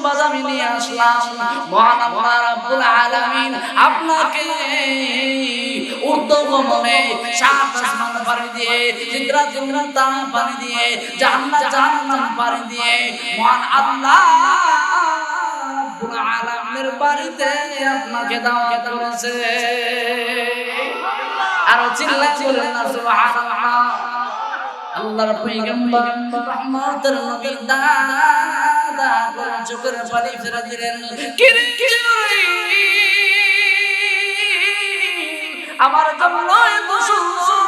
সংবাদ আমি নিয়ে আসলাম। মহান আল্লাহ রাব্বুল আলামিন আপনাকে ঊর্ধ্বগমনে সাত আসমান পাড়ি দিয়ে, সিদরাতুল মুনতাহা পাড়ি দিয়ে, জান্নাত জাহান্নাম পাড়ি দিয়ে মহান আল্লাহ রাব্বুল আলামিনের বাড়িতে আপনাকে দাওয়াত করেছে। আর চিল্লায় বলেন না সুবহানাল্লাহ। আল্লাহর পয়গম্বর রহমতের নবী দাদা চোখের পানি ফেলে দিলেন। আমার জন্য এত সুন্দর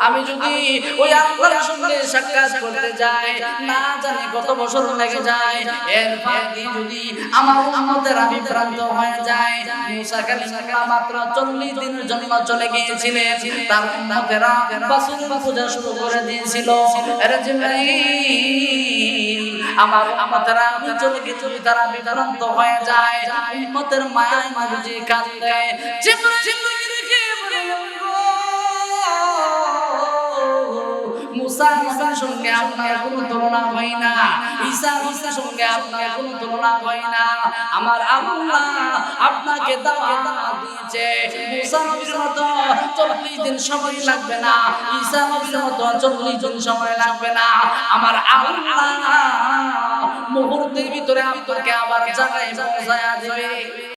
আমি যদি ওই আল্লাহর সঙ্গে সাক্ষাৎ করতে যাই, না জানি কত বছর লেগে যায়। এর ফাঁকে যদি আমার উম্মতের বিভ্রান্ত হয়ে যায়। মুসা কালিমুল্লাহ মাত্র 40 দিনের জন্য চলে গিয়েছিলেন, তার উম্মতেরা বাছুর পূজা শুরু করে দিয়েছিল। এর জিবরাইল আমার উম্মতেরা আমি চলে গেছি, তারা বিভ্রান্ত হয়ে যায়। উম্মতের মায়ায় নবীজি কাঁদে। জিবরাইল মুসা নবীর সঙ্গে আপনার কোনো তুলনা হয় না, ঈসা নবীর সঙ্গে আপনার কোনো তুলনা হয় না। আমার আল্লাহ আপনাকে দাওয়াত দিয়েছে। মুসা নবীর মতো 40 দিন সময় লাগবে না, ঈসা নবীর মতো 40 দিন সময় লাগবে না। আমার আল্লাহ মুহূর্তের ভিতরে আপনাকে আবার জায়গায় পৌঁছায়া দিবে।